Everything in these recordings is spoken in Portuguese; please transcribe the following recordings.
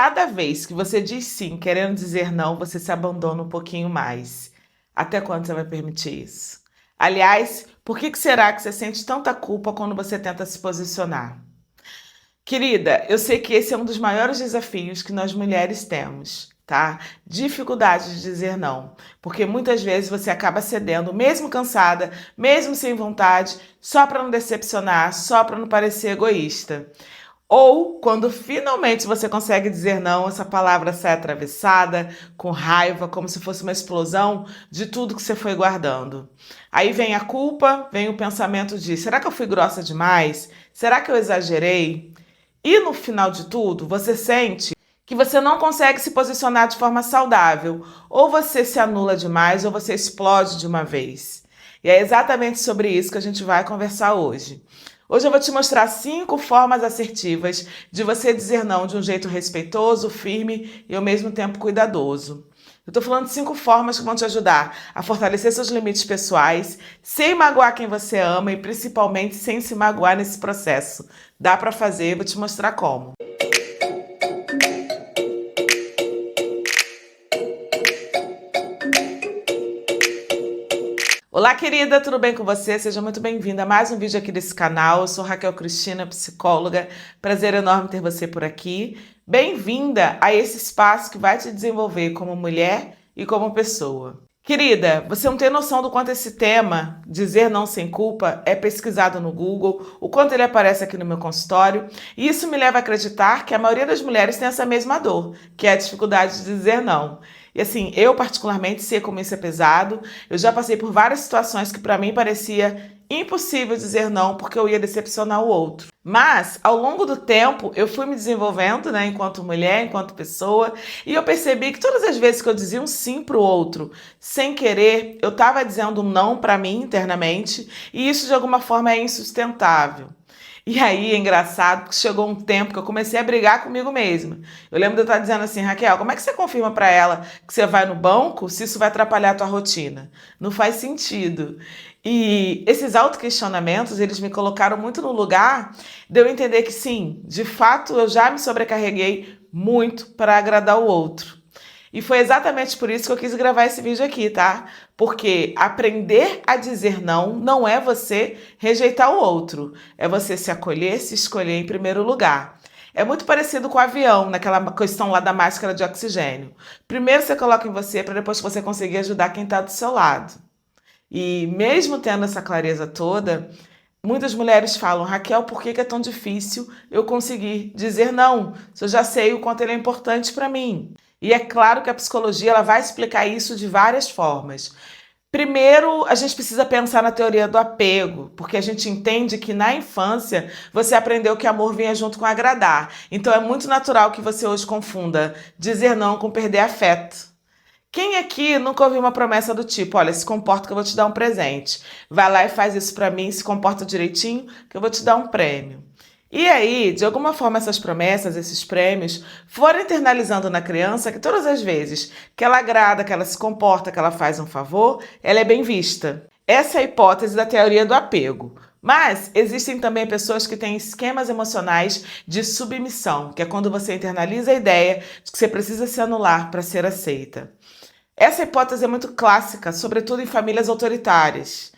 cada vez que você diz sim, querendo dizer não, você se abandona um pouquinho mais. Até quando você vai permitir isso? Aliás, por que será que você sente tanta culpa quando você tenta se posicionar? Querida, eu sei que esse é um dos maiores desafios que nós mulheres temos, tá? Dificuldade de dizer não, porque muitas vezes você acaba cedendo, mesmo cansada, mesmo sem vontade, só para não decepcionar, só para não parecer egoísta. Ou quando finalmente você consegue dizer não, essa palavra sai atravessada, com raiva, como se fosse uma explosão de tudo que você foi guardando. Aí vem a culpa, vem o pensamento de: será que eu fui grossa demais? Será que eu exagerei? E no final de tudo, você sente que você não consegue se posicionar de forma saudável. Ou você se anula demais, ou você explode de uma vez. E é exatamente sobre isso que a gente vai conversar hoje. Hoje eu vou te mostrar 5 formas assertivas de você dizer não de um jeito respeitoso, firme e ao mesmo tempo cuidadoso. Eu tô falando de 5 formas que vão te ajudar a fortalecer seus limites pessoais, sem magoar quem você ama e principalmente sem se magoar nesse processo. Dá pra fazer, vou te mostrar como. Olá, querida, tudo bem com você? Seja muito bem-vinda a mais um vídeo aqui desse canal. Eu sou Raquel Cristina, psicóloga. Prazer enorme ter você por aqui. Bem-vinda a esse espaço que vai te desenvolver como mulher e como pessoa. Querida, você não tem noção do quanto esse tema, dizer não sem culpa, é pesquisado no Google, o quanto ele aparece aqui no meu consultório, e isso me leva a acreditar que a maioria das mulheres tem essa mesma dor, que é a dificuldade de dizer não. E assim, eu particularmente sei como isso é pesado, eu já passei por várias situações que para mim parecia impossível dizer não porque eu ia decepcionar o outro. Mas, ao longo do tempo, eu fui me desenvolvendo, né, enquanto mulher, enquanto pessoa, e eu percebi que todas as vezes que eu dizia um sim para o outro, sem querer, eu estava dizendo um não para mim internamente, e isso de alguma forma é insustentável. E aí é engraçado que chegou um tempo que eu comecei a brigar comigo mesma. Eu lembro de eu estar dizendo assim: Raquel, como é que você confirma para ela que você vai no banco se isso vai atrapalhar a tua rotina? Não faz sentido. E esses autoquestionamentos, eles me colocaram muito no lugar de eu entender que sim, de fato eu já me sobrecarreguei muito para agradar o outro. E foi exatamente por isso que eu quis gravar esse vídeo aqui, tá? Porque aprender a dizer não não é você rejeitar o outro, é você se acolher, se escolher em primeiro lugar. É muito parecido com o avião, naquela questão lá da máscara de oxigênio. Primeiro você coloca em você para depois você conseguir ajudar quem está do seu lado. E mesmo tendo essa clareza toda, muitas mulheres falam: Raquel, por que é tão difícil eu conseguir dizer não? Se eu já sei o quanto ele é importante para mim. E é claro que a psicologia ela vai explicar isso de várias formas. Primeiro, a gente precisa pensar na teoria do apego, porque a gente entende que na infância você aprendeu que amor vinha junto com agradar. Então é muito natural que você hoje confunda dizer não com perder afeto. Quem aqui nunca ouviu uma promessa do tipo: olha, se comporta que eu vou te dar um presente. Vai lá e faz isso pra mim, se comporta direitinho que eu vou te dar um prêmio. E aí, de alguma forma, essas promessas, esses prêmios, foram internalizando na criança que todas as vezes que ela agrada, que ela se comporta, que ela faz um favor, ela é bem vista. Essa é a hipótese da teoria do apego. Mas existem também pessoas que têm esquemas emocionais de submissão, que é quando você internaliza a ideia de que você precisa se anular para ser aceita. Essa hipótese é muito clássica, sobretudo em famílias autoritárias.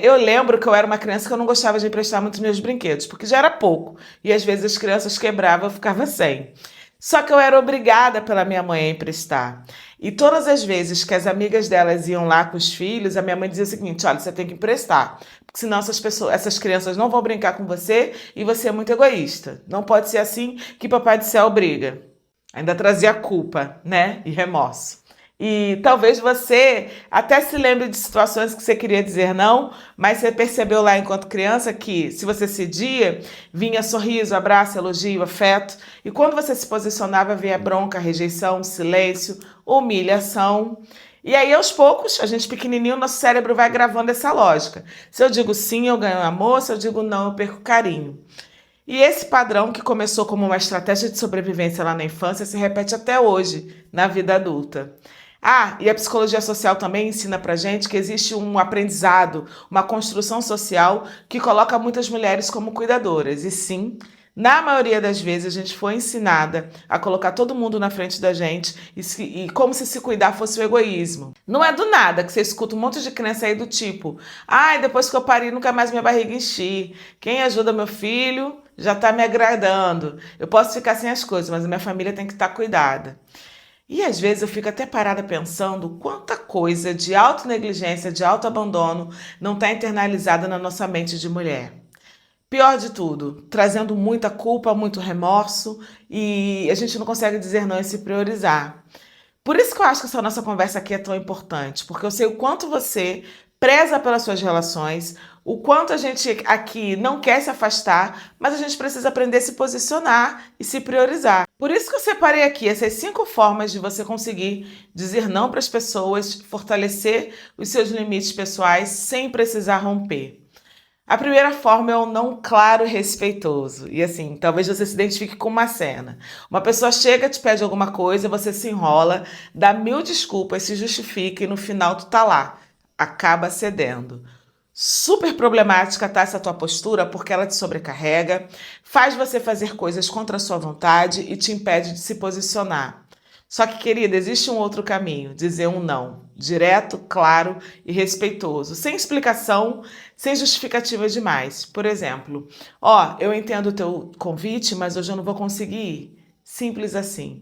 Eu lembro que eu era uma criança que eu não gostava de emprestar muitos meus brinquedos, porque já era pouco. E às vezes as crianças quebravam, eu ficava sem. Só que eu era obrigada pela minha mãe a emprestar. E todas as vezes que as amigas delas iam lá com os filhos, a minha mãe dizia o seguinte: olha, você tem que emprestar, porque senão essas crianças não vão brincar com você e você é muito egoísta. Não pode ser assim que Papai do Céu briga. Ainda trazia culpa, né? E remorso. E talvez você até se lembre de situações que você queria dizer não, mas você percebeu lá enquanto criança que se você cedia, vinha sorriso, abraço, elogio, afeto. E quando você se posicionava, vinha bronca, rejeição, silêncio, humilhação. E aí, aos poucos, a gente pequenininho, nosso cérebro vai gravando essa lógica. Se eu digo sim, eu ganho amor, se eu digo não, eu perco carinho. E esse padrão que começou como uma estratégia de sobrevivência lá na infância se repete até hoje, na vida adulta. Ah, e a psicologia social também ensina pra gente que existe um aprendizado, uma construção social que coloca muitas mulheres como cuidadoras. E sim, Na maioria das vezes, a gente foi ensinada a colocar todo mundo na frente da gente e como se cuidar fosse o egoísmo. Não é do nada que você escuta um monte de crença aí do tipo: ai, depois que eu pari, nunca mais minha barriga enchi. Quem ajuda meu filho já tá me agradando. Eu posso ficar sem as coisas, mas a minha família tem que estar cuidada. E às vezes eu fico até parada pensando quanta coisa de autonegligência, de autoabandono não está internalizada na nossa mente de mulher. Pior de tudo, trazendo muita culpa, muito remorso e a gente não consegue dizer não e se priorizar. Por isso que eu acho que essa nossa conversa aqui é tão importante, porque eu sei o quanto você preza pelas suas relações, o quanto a gente aqui não quer se afastar, mas a gente precisa aprender a se posicionar e se priorizar. Por isso que eu separei aqui essas 5 formas de você conseguir dizer não para as pessoas, fortalecer os seus limites pessoais sem precisar romper. A primeira forma é o não claro e respeitoso. E assim, talvez você se identifique com uma cena. Uma pessoa chega, te pede alguma coisa, você se enrola, dá 1000 desculpas, se justifica e no final tu tá lá. Acaba cedendo. Super problemática tá essa tua postura porque ela te sobrecarrega, faz você fazer coisas contra a sua vontade e te impede de se posicionar. Só que, querida, existe um outro caminho, dizer um não, direto, claro e respeitoso, sem explicação, sem justificativa demais. Por exemplo, eu entendo o teu convite, mas hoje eu não vou conseguir ir. Simples assim.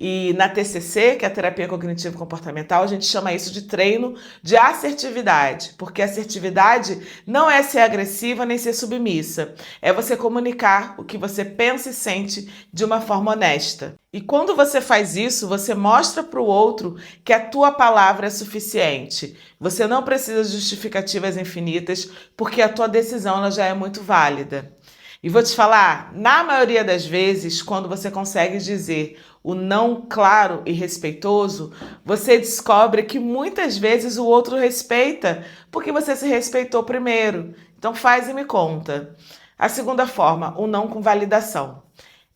E na TCC, que é a terapia cognitivo-comportamental, a gente chama isso de treino de assertividade, porque assertividade não é ser agressiva nem ser submissa, é você comunicar o que você pensa e sente de uma forma honesta. E quando você faz isso, você mostra para o outro que a tua palavra é suficiente. Você não precisa de justificativas infinitas, porque a tua decisão ela já é muito válida. E vou te falar, na maioria das vezes, quando você consegue dizer o não claro e respeitoso, você descobre que muitas vezes o outro respeita, porque você se respeitou primeiro. Então faz e me conta. A segunda forma, o não com validação.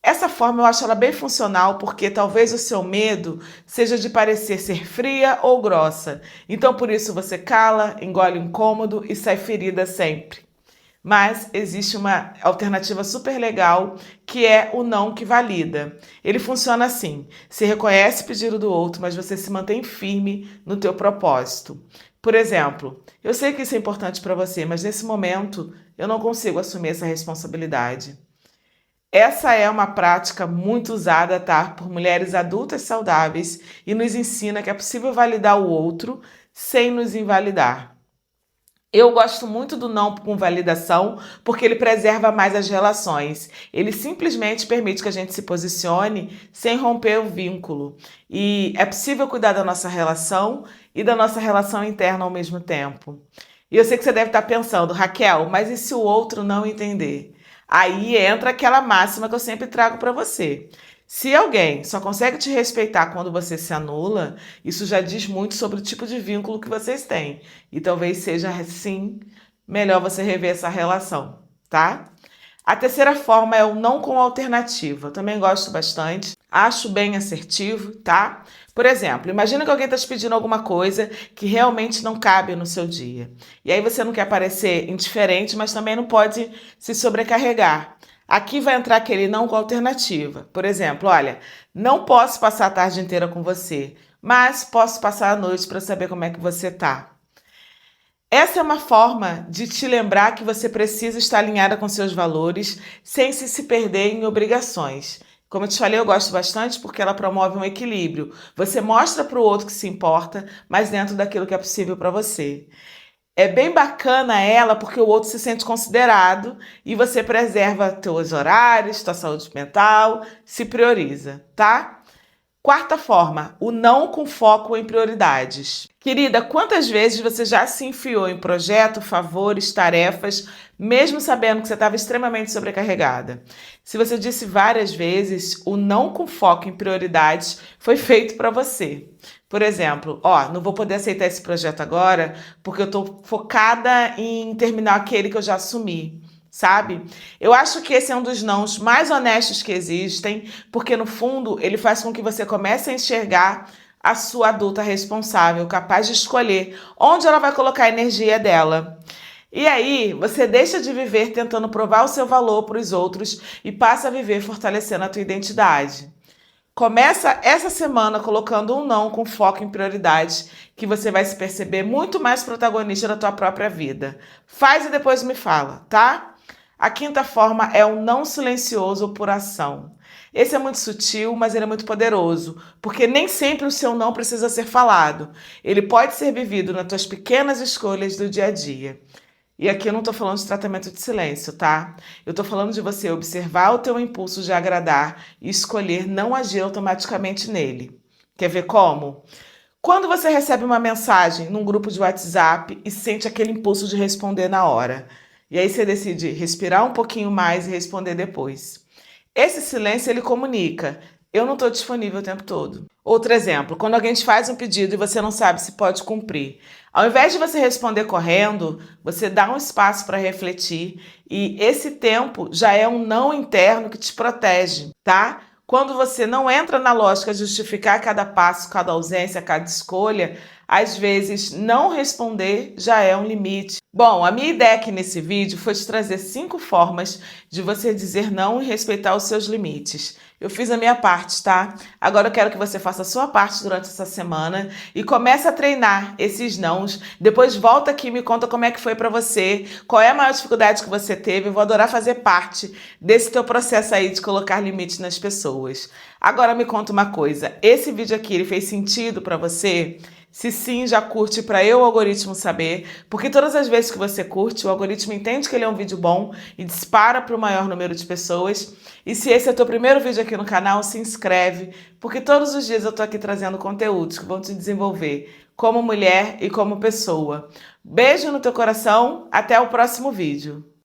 Essa forma eu acho ela bem funcional porque talvez o seu medo seja de parecer ser fria ou grossa. Então por isso você cala, engole o incômodo e sai ferida sempre. Mas existe uma alternativa super legal, que é o não que valida. Ele funciona assim: se reconhece o pedido do outro, mas você se mantém firme no teu propósito. Por exemplo, eu sei que isso é importante para você, mas nesse momento eu não consigo assumir essa responsabilidade. Essa é uma prática muito usada, tá, por mulheres adultas saudáveis e nos ensina que é possível validar o outro sem nos invalidar. Eu gosto muito do não com validação porque ele preserva mais as relações. Ele simplesmente permite que a gente se posicione sem romper o vínculo. E é possível cuidar da nossa relação e da nossa relação interna ao mesmo tempo. E eu sei que você deve estar pensando, Raquel, mas e se o outro não entender? Aí entra aquela máxima que eu sempre trago para você. Se alguém só consegue te respeitar quando você se anula, isso já diz muito sobre o tipo de vínculo que vocês têm. E talvez seja, sim, melhor você rever essa relação, tá? A terceira forma é o não com alternativa. Eu também gosto bastante, acho bem assertivo, tá? Por exemplo, imagina que alguém está te pedindo alguma coisa que realmente não cabe no seu dia. E aí você não quer parecer indiferente, mas também não pode se sobrecarregar. Aqui vai entrar aquele não com alternativa. Por exemplo, olha, não posso passar a tarde inteira com você, mas posso passar a noite para saber como é que você tá. Essa é uma forma de te lembrar que você precisa estar alinhada com seus valores sem se perder em obrigações. Como eu te falei, eu gosto bastante porque ela promove um equilíbrio. Você mostra para o outro que se importa, mas dentro daquilo que é possível para você. É bem bacana ela porque o outro se sente considerado e você preserva teus horários, tua saúde mental, se prioriza, tá? Quarta forma, o não com foco em prioridades. Querida, quantas vezes você já se enfiou em projeto, favores, tarefas, mesmo sabendo que você estava extremamente sobrecarregada? Se você disse várias vezes, o não com foco em prioridades foi feito para você. Por exemplo, não vou poder aceitar esse projeto agora porque eu estou focada em terminar aquele que eu já assumi. Sabe? Eu acho que esse é um dos nãos mais honestos que existem, porque no fundo ele faz com que você comece a enxergar a sua adulta responsável, capaz de escolher onde ela vai colocar a energia dela. E aí, você deixa de viver tentando provar o seu valor para os outros e passa a viver fortalecendo a tua identidade. Começa essa semana colocando um não com foco em prioridades, que você vai se perceber muito mais protagonista da tua própria vida. Faz e depois me fala, tá? A quinta forma é o não silencioso ou por ação. Esse é muito sutil, mas ele é muito poderoso, porque nem sempre o seu não precisa ser falado. Ele pode ser vivido nas tuas pequenas escolhas do dia a dia. E aqui eu não estou falando de tratamento de silêncio, tá? Eu estou falando de você observar o teu impulso de agradar e escolher não agir automaticamente nele. Quer ver como? Quando você recebe uma mensagem num grupo de WhatsApp e sente aquele impulso de responder na hora, e aí você decide respirar um pouquinho mais e responder depois. Esse silêncio ele comunica: eu não estou disponível o tempo todo. Outro exemplo, quando alguém te faz um pedido e você não sabe se pode cumprir. Ao invés de você responder correndo, você dá um espaço para refletir e esse tempo já é um não interno que te protege, tá? Quando você não entra na lógica de justificar cada passo, cada ausência, cada escolha, às vezes não responder já é um limite. Bom, a minha ideia aqui nesse vídeo foi te trazer 5 formas de você dizer não e respeitar os seus limites. Eu fiz a minha parte, tá? Agora eu quero que você faça a sua parte durante essa semana e comece a treinar esses nãos. Depois volta aqui e me conta como é que foi pra você, qual é a maior dificuldade que você teve. Eu vou adorar fazer parte desse teu processo aí de colocar limites nas pessoas. Agora me conta uma coisa, esse vídeo aqui ele fez sentido pra você? Se sim, já curte para o algoritmo saber, porque todas as vezes que você curte, o algoritmo entende que ele é um vídeo bom e dispara para o maior número de pessoas. E se esse é o teu primeiro vídeo aqui no canal, se inscreve, porque todos os dias eu tô aqui trazendo conteúdos que vão te desenvolver como mulher e como pessoa. Beijo no teu coração, até o próximo vídeo.